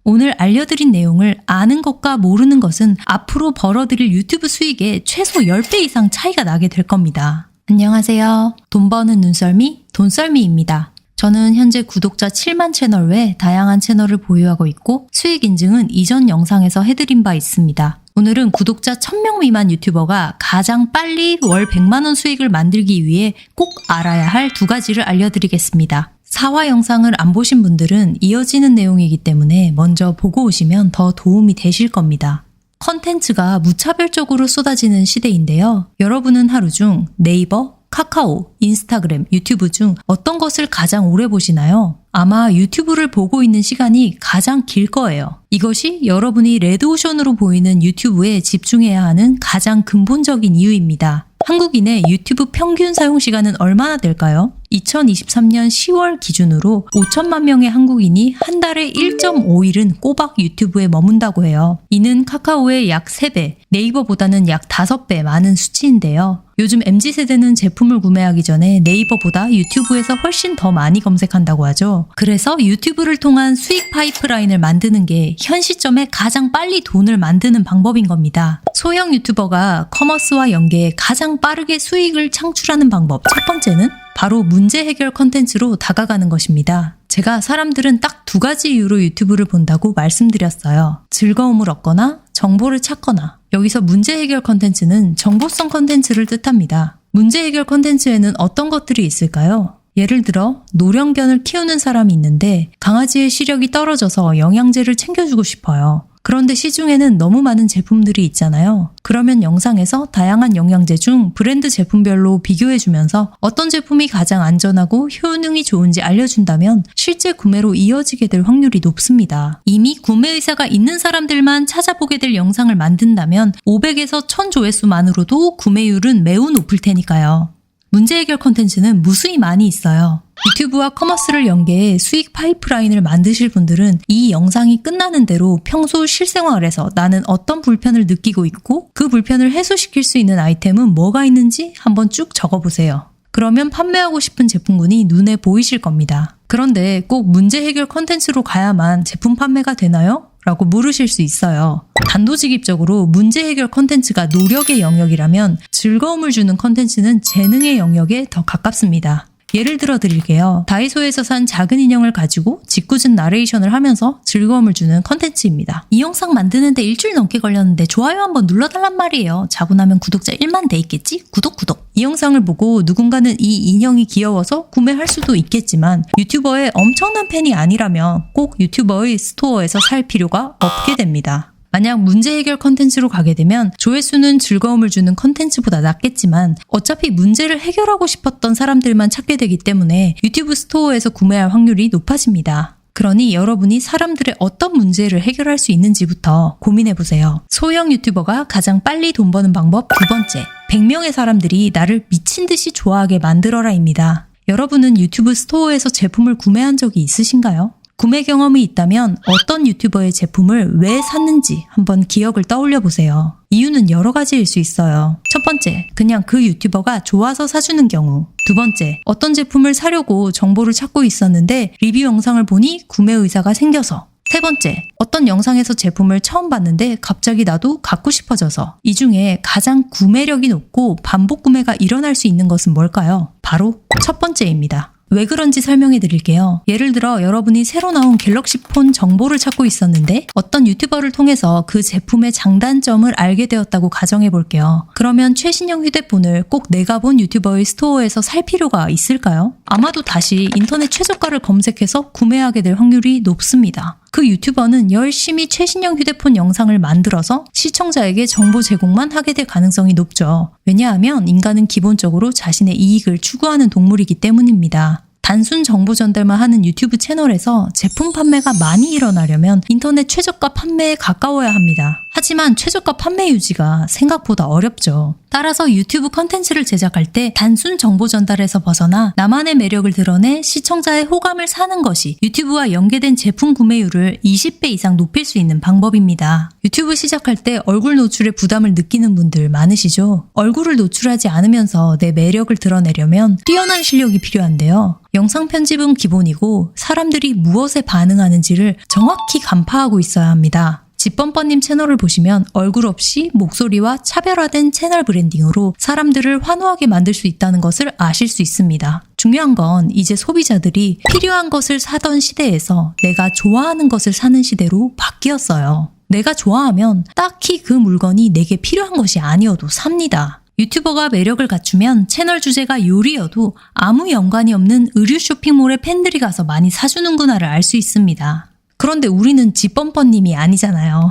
오늘 알려드린 내용을 아는 것과 모르는 것은 앞으로 벌어들일 유튜브 수익에 최소 10배 이상 차이가 나게 될 겁니다. 안녕하세요. 돈 버는 눈썰미, 돈썰미입니다. 저는 현재 구독자 7만 채널 외 다양한 채널을 보유하고 있고 수익 인증은 이전 영상에서 해드린 바 있습니다. 오늘은 구독자 1000명 미만 유튜버가 가장 빨리 월 100만원 수익을 만들기 위해 꼭 알아야 할 두 가지를 알려드리겠습니다. 4화 영상을 안 보신 분들은 이어지는 내용이기 때문에 먼저 보고 오시면 더 도움이 되실 겁니다. 컨텐츠가 무차별적으로 쏟아지는 시대인데요. 여러분은 하루 중 네이버, 카카오, 인스타그램, 유튜브 중 어떤 것을 가장 오래 보시나요? 아마 유튜브를 보고 있는 시간이 가장 길 거예요. 이것이 여러분이 레드오션으로 보이는 유튜브에 집중해야 하는 가장 근본적인 이유입니다. 한국인의 유튜브 평균 사용 시간은 얼마나 될까요? 2023년 10월 기준으로 5천만 명의 한국인이 한 달에 1.5일은 꼬박 유튜브에 머문다고 해요. 이는 카카오의 약 3배, 네이버보다는 약 5배 많은 수치인데요. 요즘 MZ세대는 제품을 구매하기 전에 네이버보다 유튜브에서 훨씬 더 많이 검색한다고 하죠. 그래서 유튜브를 통한 수익 파이프라인을 만드는 게 현 시점에 가장 빨리 돈을 만드는 방법인 겁니다. 소형 유튜버가 커머스와 연계해 가장 빠르게 수익을 창출하는 방법 첫 번째는 바로 문제 해결 컨텐츠로 다가가는 것입니다. 제가 사람들은 딱 두 가지 이유로 유튜브를 본다고 말씀드렸어요. 즐거움을 얻거나 정보를 찾거나. 여기서 문제 해결 컨텐츠는 정보성 컨텐츠를 뜻합니다. 문제 해결 컨텐츠에는 어떤 것들이 있을까요? 예를 들어 노령견을 키우는 사람이 있는데 강아지의 시력이 떨어져서 영양제를 챙겨주고 싶어요. 그런데 시중에는 너무 많은 제품들이 있잖아요. 그러면 영상에서 다양한 영양제 중 브랜드 제품별로 비교해주면서 어떤 제품이 가장 안전하고 효능이 좋은지 알려준다면 실제 구매로 이어지게 될 확률이 높습니다. 이미 구매 의사가 있는 사람들만 찾아보게 될 영상을 만든다면 500에서 1000조회수만으로도 구매율은 매우 높을 테니까요. 문제 해결 콘텐츠는 무수히 많이 있어요. 유튜브와 커머스를 연계해 수익 파이프라인을 만드실 분들은 이 영상이 끝나는 대로 평소 실생활에서 나는 어떤 불편을 느끼고 있고 그 불편을 해소시킬 수 있는 아이템은 뭐가 있는지 한번 쭉 적어보세요. 그러면 판매하고 싶은 제품군이 눈에 보이실 겁니다. 그런데 꼭 문제 해결 콘텐츠로 가야만 제품 판매가 되나요? 라고 물으실 수 있어요. 단도직입적으로 문제 해결 콘텐츠가 노력의 영역이라면 즐거움을 주는 콘텐츠는 재능의 영역에 더 가깝습니다. 예를 들어 드릴게요. 다이소에서 산 작은 인형을 가지고 짓궂은 나레이션을 하면서 즐거움을 주는 컨텐츠입니다. 이 영상 만드는데 일주일 넘게 걸렸는데 좋아요 한번 눌러달란 말이에요. 자고 나면 구독자 1만 돼 있겠지? 구독! 이 영상을 보고 누군가는 이 인형이 귀여워서 구매할 수도 있겠지만 유튜버의 엄청난 팬이 아니라면 꼭 유튜버의 스토어에서 살 필요가 없게 됩니다. 만약 문제 해결 컨텐츠로 가게 되면 조회수는 즐거움을 주는 컨텐츠보다 낮겠지만 어차피 문제를 해결하고 싶었던 사람들만 찾게 되기 때문에 유튜브 스토어에서 구매할 확률이 높아집니다. 그러니 여러분이 사람들의 어떤 문제를 해결할 수 있는지부터 고민해보세요. 소형 유튜버가 가장 빨리 돈 버는 방법 두 번째, 100명의 사람들이 나를 미친 듯이 좋아하게 만들어라입니다. 여러분은 유튜브 스토어에서 제품을 구매한 적이 있으신가요? 구매 경험이 있다면 어떤 유튜버의 제품을 왜 샀는지 한번 기억을 떠올려 보세요. 이유는 여러 가지일 수 있어요. 첫 번째, 그냥 그 유튜버가 좋아서 사주는 경우. 두 번째, 어떤 제품을 사려고 정보를 찾고 있었는데 리뷰 영상을 보니 구매 의사가 생겨서. 세 번째, 어떤 영상에서 제품을 처음 봤는데 갑자기 나도 갖고 싶어져서. 이 중에 가장 구매력이 높고 반복 구매가 일어날 수 있는 것은 뭘까요? 바로 첫 번째입니다. 왜 그런지 설명해 드릴게요. 예를 들어 여러분이 새로 나온 갤럭시 폰 정보를 찾고 있었는데 어떤 유튜버를 통해서 그 제품의 장단점을 알게 되었다고 가정해 볼게요. 그러면 최신형 휴대폰을 꼭 내가 본 유튜버의 스토어에서 살 필요가 있을까요? 아마도 다시 인터넷 최저가를 검색해서 구매하게 될 확률이 높습니다. 그 유튜버는 열심히 최신형 휴대폰 영상을 만들어서 시청자에게 정보 제공만 하게 될 가능성이 높죠. 왜냐하면 인간은 기본적으로 자신의 이익을 추구하는 동물이기 때문입니다. 단순 정보 전달만 하는 유튜브 채널에서 제품 판매가 많이 일어나려면 인터넷 최저가 판매에 가까워야 합니다. 하지만 최저가 판매 유지가 생각보다 어렵죠. 따라서 유튜브 컨텐츠를 제작할 때 단순 정보 전달에서 벗어나 나만의 매력을 드러내 시청자의 호감을 사는 것이 유튜브와 연계된 제품 구매율을 20배 이상 높일 수 있는 방법입니다. 유튜브 시작할 때 얼굴 노출에 부담을 느끼는 분들 많으시죠? 얼굴을 노출하지 않으면서 내 매력을 드러내려면 뛰어난 실력이 필요한데요. 영상 편집은 기본이고 사람들이 무엇에 반응하는지를 정확히 간파하고 있어야 합니다. 집범퍼님 채널을 보시면 얼굴 없이 목소리와 차별화된 채널 브랜딩으로 사람들을 환호하게 만들 수 있다는 것을 아실 수 있습니다. 중요한 건 이제 소비자들이 필요한 것을 사던 시대에서 내가 좋아하는 것을 사는 시대로 바뀌었어요. 내가 좋아하면 딱히 그 물건이 내게 필요한 것이 아니어도 삽니다. 유튜버가 매력을 갖추면 채널 주제가 요리여도 아무 연관이 없는 의류 쇼핑몰에 팬들이 가서 많이 사주는구나를 알 수 있습니다. 그런데 우리는 집범퍼님이 아니잖아요.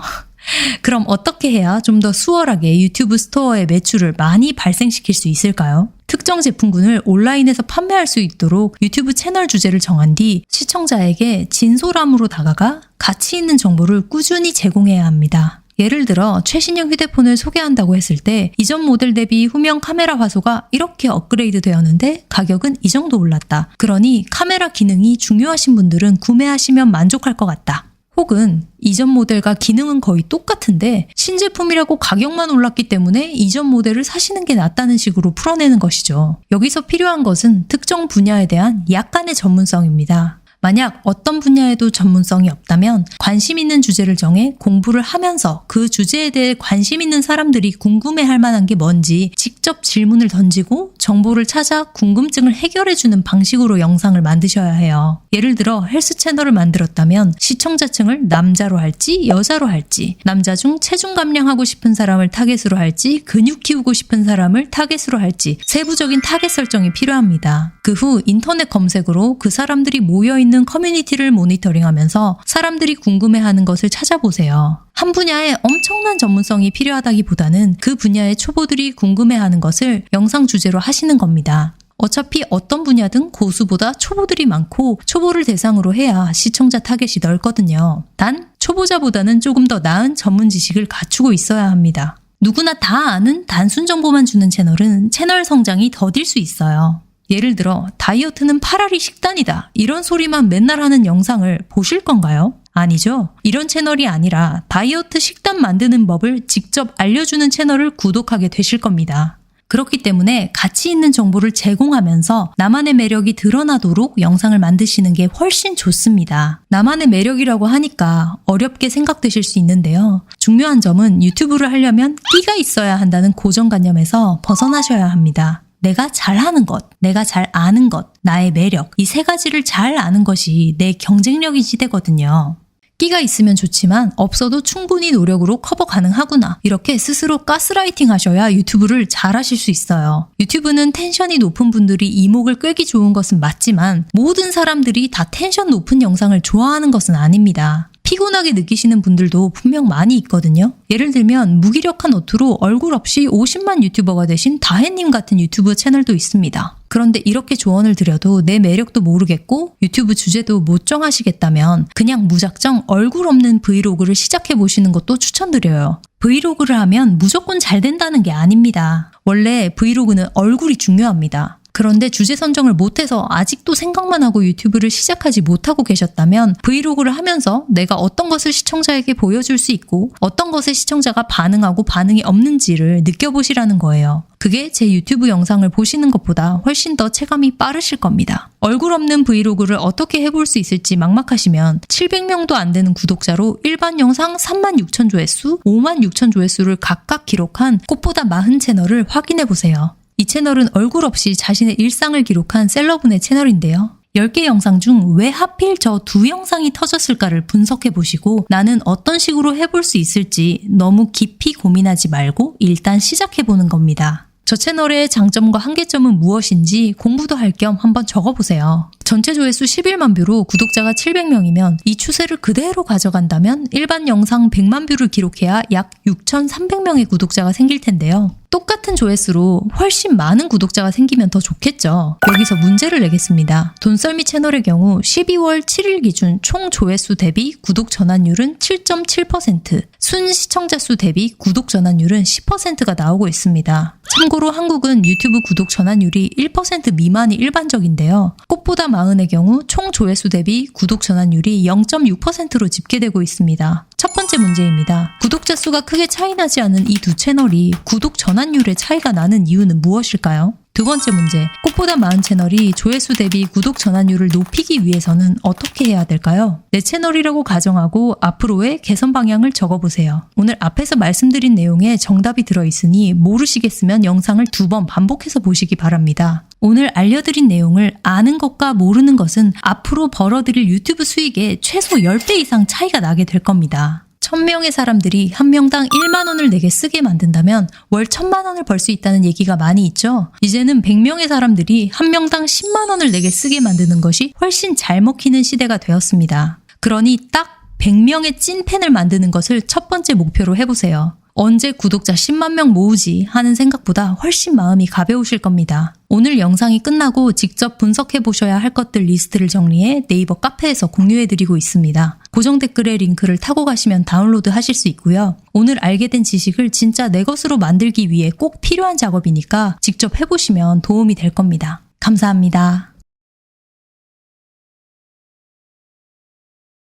그럼 어떻게 해야 좀 더 수월하게 유튜브 스토어의 매출을 많이 발생시킬 수 있을까요? 특정 제품군을 온라인에서 판매할 수 있도록 유튜브 채널 주제를 정한 뒤 시청자에게 진솔함으로 다가가 가치 있는 정보를 꾸준히 제공해야 합니다. 예를 들어 최신형 휴대폰을 소개한다고 했을 때 이전 모델 대비 후면 카메라 화소가 이렇게 업그레이드 되었는데 가격은 이 정도 올랐다. 그러니 카메라 기능이 중요하신 분들은 구매하시면 만족할 것 같다. 혹은 이전 모델과 기능은 거의 똑같은데 신제품이라고 가격만 올랐기 때문에 이전 모델을 사시는 게 낫다는 식으로 풀어내는 것이죠. 여기서 필요한 것은 특정 분야에 대한 약간의 전문성입니다. 만약 어떤 분야에도 전문성이 없다면 관심 있는 주제를 정해 공부를 하면서 그 주제에 대해 관심 있는 사람들이 궁금해할 만한 게 뭔지 직접 질문을 던지고 정보를 찾아 궁금증을 해결해주는 방식으로 영상을 만드셔야 해요. 예를 들어 헬스 채널을 만들었다면 시청자층을 남자로 할지 여자로 할지, 남자 중 체중 감량하고 싶은 사람을 타겟으로 할지 근육 키우고 싶은 사람을 타겟으로 할지 세부적인 타겟 설정이 필요합니다. 그 후 인터넷 검색으로 그 사람들이 모여있는 커뮤니티를 모니터링하면서 사람들이 궁금해하는 것을 찾아보세요. 한 분야에 엄청난 전문성이 필요하다기보다는 그 분야의 초보들이 궁금해하는 것을 영상 주제로 하시는 겁니다. 어차피 어떤 분야든 고수보다 초보들이 많고 초보를 대상으로 해야 시청자 타겟이 넓거든요. 단 초보자보다는 조금 더 나은 전문 지식을 갖추고 있어야 합니다. 누구나 다 아는 단순 정보만 주는 채널은 채널 성장이 더딜 수 있어요. 예를 들어 다이어트는 팔알이 식단이다 이런 소리만 맨날 하는 영상을 보실 건가요? 아니죠. 이런 채널이 아니라 다이어트 식단 만드는 법을 직접 알려주는 채널을 구독하게 되실 겁니다. 그렇기 때문에 가치 있는 정보를 제공하면서 나만의 매력이 드러나도록 영상을 만드시는 게 훨씬 좋습니다. 나만의 매력이라고 하니까 어렵게 생각되실 수 있는데요. 중요한 점은 유튜브를 하려면 끼가 있어야 한다는 고정관념에서 벗어나셔야 합니다. 내가 잘하는 것, 내가 잘 아는 것, 나의 매력, 이 세 가지를 잘 아는 것이 내 경쟁력이지 되거든요. 끼가 있으면 좋지만 없어도 충분히 노력으로 커버 가능하구나. 이렇게 스스로 가스라이팅 하셔야 유튜브를 잘 하실 수 있어요. 유튜브는 텐션이 높은 분들이 이목을 끌기 좋은 것은 맞지만 모든 사람들이 다 텐션 높은 영상을 좋아하는 것은 아닙니다. 피곤하게 느끼시는 분들도 분명 많이 있거든요. 예를 들면 무기력한 노트로 얼굴 없이 50만 유튜버가 되신 다혜님 같은 유튜브 채널도 있습니다. 그런데 이렇게 조언을 드려도 내 매력도 모르겠고 유튜브 주제도 못 정하시겠다면 그냥 무작정 얼굴 없는 브이로그를 시작해 보시는 것도 추천드려요. 브이로그를 하면 무조건 잘 된다는 게 아닙니다. 원래 브이로그는 얼굴이 중요합니다. 그런데 주제 선정을 못해서 아직도 생각만 하고 유튜브를 시작하지 못하고 계셨다면 브이로그를 하면서 내가 어떤 것을 시청자에게 보여줄 수 있고 어떤 것에 시청자가 반응하고 반응이 없는지를 느껴보시라는 거예요. 그게 제 유튜브 영상을 보시는 것보다 훨씬 더 체감이 빠르실 겁니다. 얼굴 없는 브이로그를 어떻게 해볼 수 있을지 막막하시면 700명도 안 되는 구독자로 일반 영상 36,000 조회수, 56,000 조회수를 각각 기록한 꽃보다 마흔 채널을 확인해보세요. 이 채널은 얼굴 없이 자신의 일상을 기록한 셀러분의 채널인데요. 10개 영상 중 왜 하필 저 2영상이 터졌을까를 분석해보시고 나는 어떤 식으로 해볼 수 있을지 너무 깊이 고민하지 말고 일단 시작해보는 겁니다. 저 채널의 장점과 한계점은 무엇인지 공부도 할 겸 한번 적어보세요. 전체 조회수 11만 뷰로 구독자가 700명이면 이 추세를 그대로 가져간다면 일반 영상 100만 뷰를 기록해야 약 6,300명의 구독자가 생길 텐데요. 똑같은 조회수로 훨씬 많은 구독자가 생기면 더 좋겠죠. 여기서 문제를 내겠습니다. 돈썰미 채널의 경우 12월 7일 기준 총 조회수 대비 구독 전환율은 7.7%, 순 시청자 수 대비 구독 전환율은 10%가 나오고 있습니다. 참고로 한국은 유튜브 구독 전환율이 1% 미만이 일반적인데요. 꽃보다 마흔의 경우 총 조회수 대비 구독 전환율이 0.6%로 집계되고 있습니다. 첫 번째 문제입니다. 구독자 수가 크게 차이나지 않은 이 두 채널이 구독 전환율에 차이가 나는 이유는 무엇일까요? 두 번째 문제, 꽃보다 마흔 채널이 조회수 대비 구독 전환율을 높이기 위해서는 어떻게 해야 될까요? 내 채널이라고 가정하고 앞으로의 개선 방향을 적어보세요. 오늘 앞에서 말씀드린 내용에 정답이 들어있으니 모르시겠으면 영상을 2번 반복해서 보시기 바랍니다. 오늘 알려드린 내용을 아는 것과 모르는 것은 앞으로 벌어들일 유튜브 수익의 최소 10배 이상 차이가 나게 될 겁니다. 1000명의 사람들이 한 명당 1만 원을 내게 쓰게 만든다면 월 1000만 원을 벌 수 있다는 얘기가 많이 있죠. 이제는 100명의 사람들이 한 명당 10만 원을 내게 쓰게 만드는 것이 훨씬 잘 먹히는 시대가 되었습니다. 그러니 딱 100명의 찐팬을 만드는 것을 첫 번째 목표로 해보세요. 언제 구독자 10만 명 모으지 하는 생각보다 훨씬 마음이 가벼우실 겁니다. 오늘 영상이 끝나고 직접 분석해 보셔야 할 것들 리스트를 정리해 네이버 카페에서 공유해드리고 있습니다. 고정 댓글에 링크를 타고 가시면 다운로드 하실 수 있고요. 오늘 알게 된 지식을 진짜 내 것으로 만들기 위해 꼭 필요한 작업이니까 직접 해보시면 도움이 될 겁니다. 감사합니다.